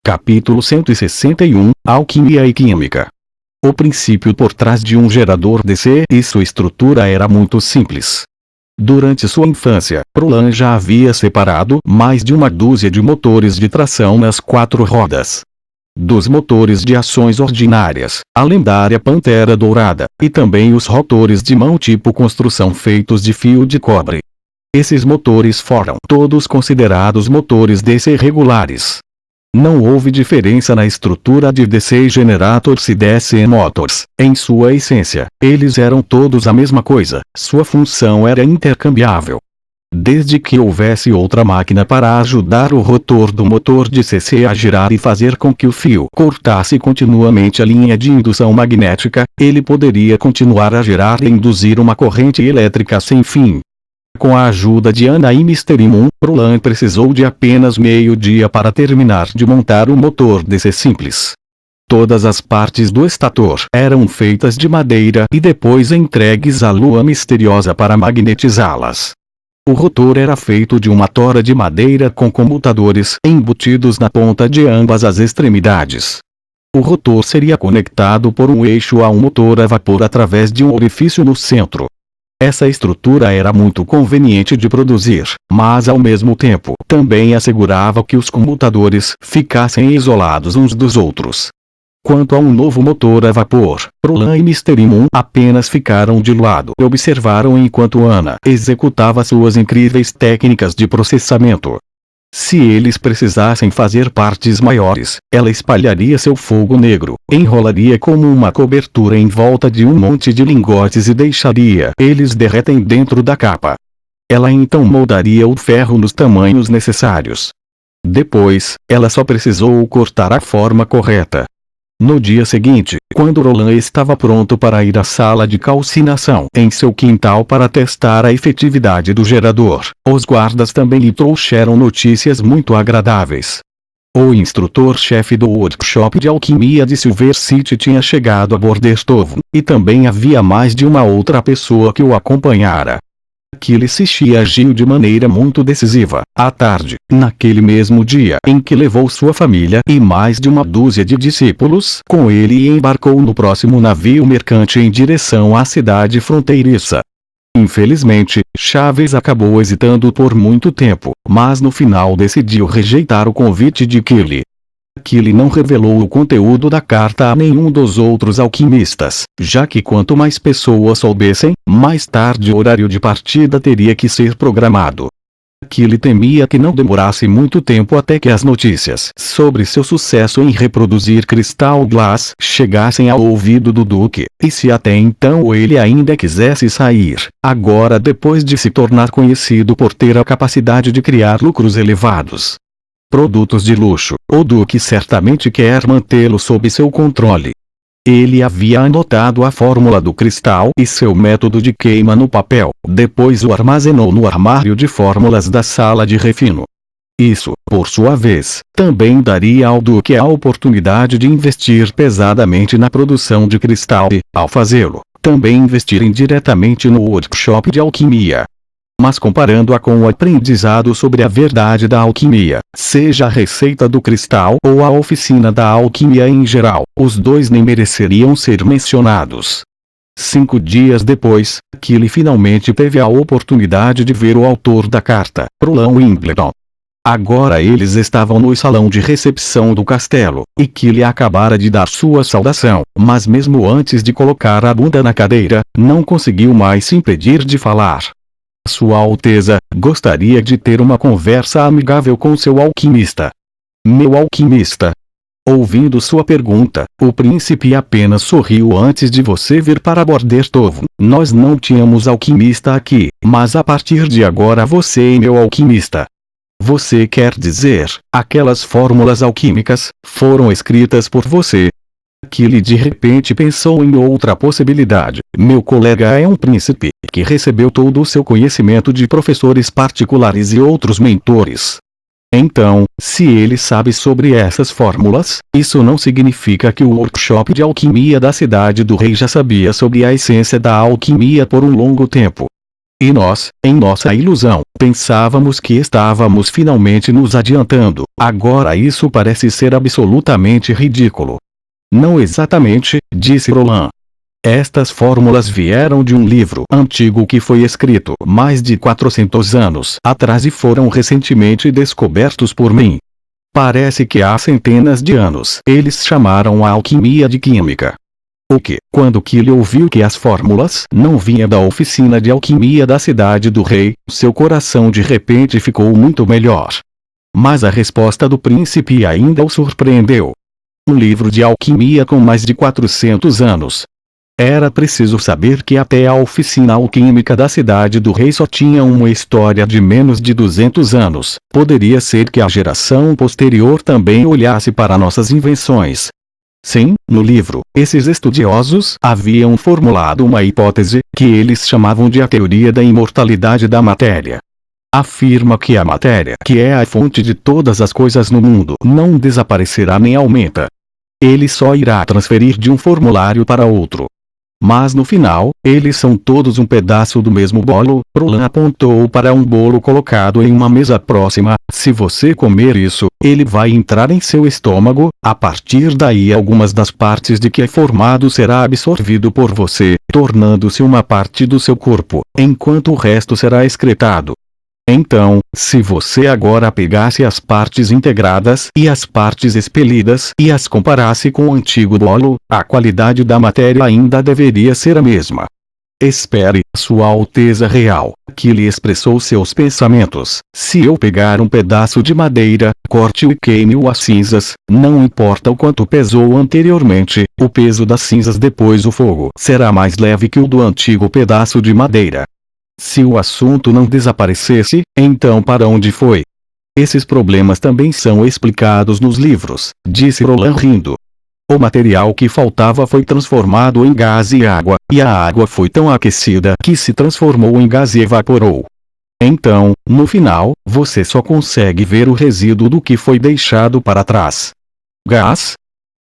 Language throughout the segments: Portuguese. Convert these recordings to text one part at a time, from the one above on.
Capítulo 161 – Alquimia e Química. O princípio por trás de um gerador DC e sua estrutura era muito simples. Durante sua infância, Prolan já havia separado mais de uma dúzia de motores de tração nas 4 rodas. Dos motores de ações ordinárias, a lendária Pantera Dourada, e também os rotores de mão tipo construção feitos de fio de cobre. Esses motores foram todos considerados motores DC regulares. Não houve diferença na estrutura de DC Generators e DC Motors. Em sua essência, eles eram todos a mesma coisa, sua função era intercambiável. Desde que houvesse outra máquina para ajudar o rotor do motor de CC a girar e fazer com que o fio cortasse continuamente a linha de indução magnética, ele poderia continuar a girar e induzir uma corrente elétrica sem fim. Com a ajuda de Ana e Mr. Moon, Prolan precisou de apenas meio dia para terminar de montar o motor DC simples. Todas as partes do estator eram feitas de madeira e depois entregues à lua misteriosa para magnetizá-las. O rotor era feito de uma tora de madeira com comutadores embutidos na ponta de ambas as extremidades. O rotor seria conectado por um eixo a um motor a vapor através de um orifício no centro. Essa estrutura era muito conveniente de produzir, mas ao mesmo tempo também assegurava que os comutadores ficassem isolados uns dos outros. Quanto a um novo motor a vapor, Prolan e Mr. Moon apenas ficaram de lado e observaram enquanto Ana executava suas incríveis técnicas de processamento. Se eles precisassem fazer partes maiores, ela espalharia seu fogo negro, enrolaria como uma cobertura em volta de um monte de lingotes e deixaria eles derretem dentro da capa. Ela então moldaria o ferro nos tamanhos necessários. Depois, ela só precisou cortar a forma correta. No dia seguinte, quando Prolan estava pronto para ir à sala de calcinação em seu quintal para testar a efetividade do gerador, os guardas também lhe trouxeram notícias muito agradáveis. O instrutor-chefe do workshop de alquimia de Silver City tinha chegado a Bordestovo, e também havia mais de uma outra pessoa que o acompanhara. Achille Sishi agiu de maneira muito decisiva, à tarde, naquele mesmo dia em que levou sua família e mais de uma dúzia de discípulos com ele e embarcou no próximo navio mercante em direção à cidade fronteiriça. Infelizmente, Chaves acabou hesitando por muito tempo, mas no final decidiu rejeitar o convite de Achille. Achille não revelou o conteúdo da carta a nenhum dos outros alquimistas, já que quanto mais pessoas soubessem, mais tarde o horário de partida teria que ser programado. Achille temia que não demorasse muito tempo até que as notícias sobre seu sucesso em reproduzir Crystal Glass chegassem ao ouvido do Duque, e se até então ele ainda quisesse sair, agora depois de se tornar conhecido por ter a capacidade de criar lucros elevados. Produtos de luxo, o Duque certamente quer mantê-lo sob seu controle. Ele havia anotado a fórmula do cristal e seu método de queima no papel, depois o armazenou no armário de fórmulas da sala de refino. Isso, por sua vez, também daria ao Duque a oportunidade de investir pesadamente na produção de cristal e, ao fazê-lo, também investir indiretamente no workshop de alquimia. Mas comparando-a com o aprendizado sobre a verdade da alquimia, seja a receita do cristal ou a oficina da alquimia em geral, os dois nem mereceriam ser mencionados. 5 dias depois, Achille finalmente teve a oportunidade de ver o autor da carta, Prolan Wimbledon. Agora eles estavam no salão de recepção do castelo, e Achille acabara de dar sua saudação, mas mesmo antes de colocar a bunda na cadeira, não conseguiu mais se impedir de falar. Sua Alteza, gostaria de ter uma conversa amigável com seu alquimista. Meu alquimista. Ouvindo sua pergunta, o príncipe apenas sorriu antes de você vir para Bordestovo. Nós não tínhamos alquimista aqui, mas a partir de agora você é meu alquimista. Você quer dizer, aquelas fórmulas alquímicas, foram escritas por você? Achille de repente pensou em outra possibilidade. Meu colega é um príncipe, que recebeu todo o seu conhecimento de professores particulares e outros mentores. Então, se ele sabe sobre essas fórmulas, isso não significa que o workshop de alquimia da cidade do rei já sabia sobre a essência da alquimia por um longo tempo. E nós, em nossa ilusão, pensávamos que estávamos finalmente nos adiantando. Agora isso parece ser absolutamente ridículo. Não exatamente, disse Roland. Estas fórmulas vieram de um livro antigo que foi escrito mais de 400 anos atrás e foram recentemente descobertos por mim. Parece que há centenas de anos eles chamaram a alquimia de química. O que, quando Killy ouviu que as fórmulas não vinham da oficina de alquimia da cidade do rei, seu coração de repente ficou muito melhor. Mas a resposta do príncipe ainda o surpreendeu. Um livro de alquimia com mais de 400 anos. Era preciso saber que até a oficina alquímica da cidade do rei só tinha uma história de menos de 200 anos. Poderia ser que a geração posterior também olhasse para nossas invenções. Sim, no livro, esses estudiosos haviam formulado uma hipótese, que eles chamavam de a teoria da imortalidade da matéria. Afirma que a matéria, que é a fonte de todas as coisas no mundo, não desaparecerá nem aumenta. Ele só irá transferir de um formulário para outro. Mas no final, eles são todos um pedaço do mesmo bolo. Roland apontou para um bolo colocado em uma mesa próxima. Se você comer isso, ele vai entrar em seu estômago. A partir daí algumas das partes de que é formado será absorvido por você, tornando-se uma parte do seu corpo, enquanto o resto será excretado. Então, se você agora pegasse as partes integradas e as partes expelidas e as comparasse com o antigo bolo, a qualidade da matéria ainda deveria ser a mesma. Espere, Sua Alteza Real, que lhe expressou seus pensamentos. Se eu pegar um pedaço de madeira, corte-o e queime-o às cinzas, não importa o quanto pesou anteriormente, o peso das cinzas depois do fogo será mais leve que o do antigo pedaço de madeira. Se o assunto não desaparecesse, então para onde foi? Esses problemas também são explicados nos livros, disse Roland rindo. O material que faltava foi transformado em gás e água, e a água foi tão aquecida que se transformou em gás e evaporou. Então, no final, você só consegue ver o resíduo do que foi deixado para trás. Gás?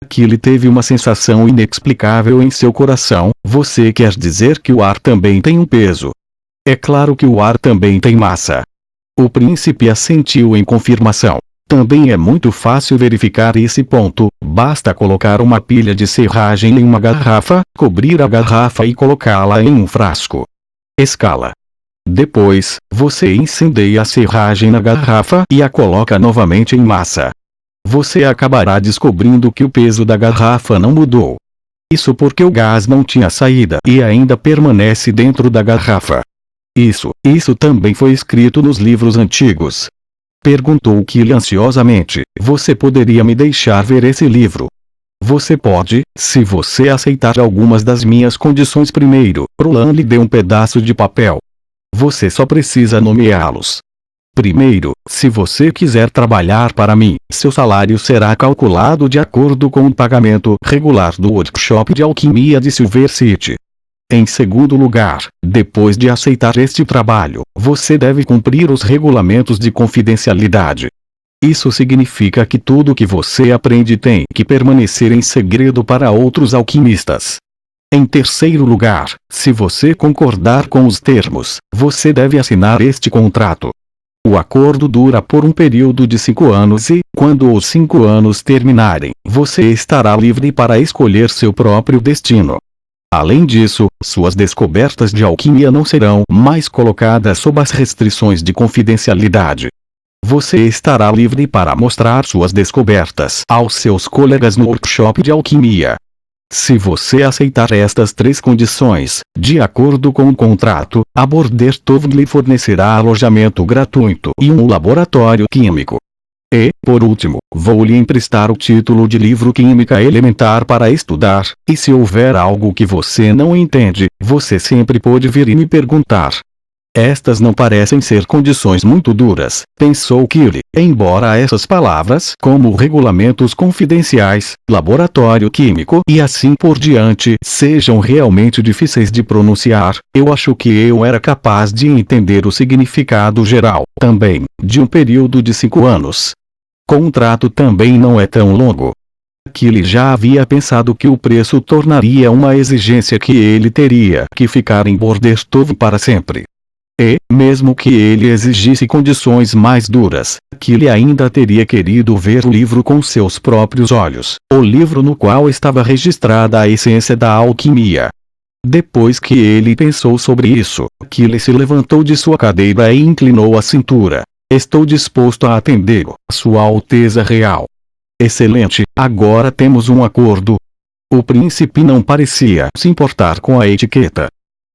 Killy teve uma sensação inexplicável em seu coração. Você quer dizer que o ar também tem um peso? É claro que o ar também tem massa. O príncipe assentiu em confirmação. Também é muito fácil verificar esse ponto. Basta colocar uma pilha de serragem em uma garrafa, cobrir a garrafa e colocá-la em um frasco. Escala. Depois, você incendeia a serragem na garrafa e a coloca novamente em massa. Você acabará descobrindo que o peso da garrafa não mudou. Isso porque o gás não tinha saída e ainda permanece dentro da garrafa. Isso também foi escrito nos livros antigos. Perguntou Killy ansiosamente. Você poderia me deixar ver esse livro? Você pode, se você aceitar algumas das minhas condições primeiro. Roland lhe deu um pedaço de papel. Você só precisa nomeá-los. Primeiro, se você quiser trabalhar para mim, seu salário será calculado de acordo com o pagamento regular do workshop de alquimia de Silver City. Em segundo lugar, depois de aceitar este trabalho, você deve cumprir os regulamentos de confidencialidade. Isso significa que tudo que você aprende tem que permanecer em segredo para outros alquimistas. Em terceiro lugar, se você concordar com os termos, você deve assinar este contrato. O acordo dura por um período de 5 anos e, quando os 5 anos terminarem, você estará livre para escolher seu próprio destino. Além disso, suas descobertas de alquimia não serão mais colocadas sob as restrições de confidencialidade. Você estará livre para mostrar suas descobertas aos seus colegas no workshop de alquimia. Se você aceitar estas 3 condições, de acordo com o contrato, a Bordertov lhe fornecerá alojamento gratuito e um laboratório químico. E, por último, vou lhe emprestar o título de livro Química Elementar para estudar, e se houver algo que você não entende, você sempre pode vir e me perguntar. Estas não parecem ser condições muito duras, pensou Killy, embora essas palavras, como regulamentos confidenciais, laboratório químico e assim por diante, sejam realmente difíceis de pronunciar, eu acho que eu era capaz de entender o significado geral, também, de um período de 5 anos. Contrato também não é tão longo. Killy já havia pensado que o preço tornaria uma exigência que ele teria que ficar em Bordertov para sempre. E, mesmo que ele exigisse condições mais duras, Achille ainda teria querido ver o livro com seus próprios olhos, o livro no qual estava registrada a essência da alquimia. Depois que ele pensou sobre isso, Achille se levantou de sua cadeira e inclinou a cintura. Estou disposto a atendê-lo, Sua Alteza Real. Excelente, agora temos um acordo. O príncipe não parecia se importar com a etiqueta.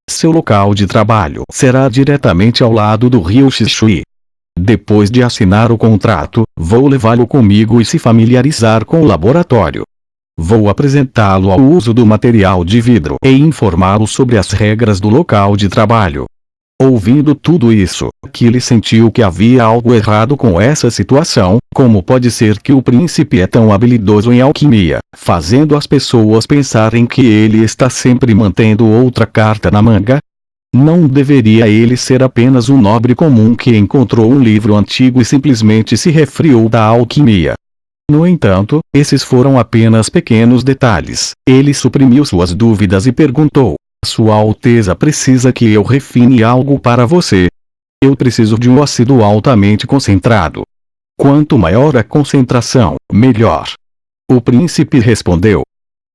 Seu local de trabalho será diretamente ao lado do rio Xixui. Depois de assinar o contrato, vou levá-lo comigo e se familiarizar com o laboratório. Vou apresentá-lo ao uso do material de vidro e informá-lo sobre as regras do local de trabalho. Ouvindo tudo isso, Achille sentiu que havia algo errado com essa situação. Como pode ser que o príncipe é tão habilidoso em alquimia, fazendo as pessoas pensarem que ele está sempre mantendo outra carta na manga? Não deveria ele ser apenas um nobre comum que encontrou um livro antigo e simplesmente se refriou da alquimia? No entanto, esses foram apenas pequenos detalhes. Ele suprimiu suas dúvidas e perguntou: Sua Alteza precisa que eu refine algo para você? Eu preciso de um ácido altamente concentrado. Quanto maior a concentração, melhor. O príncipe respondeu: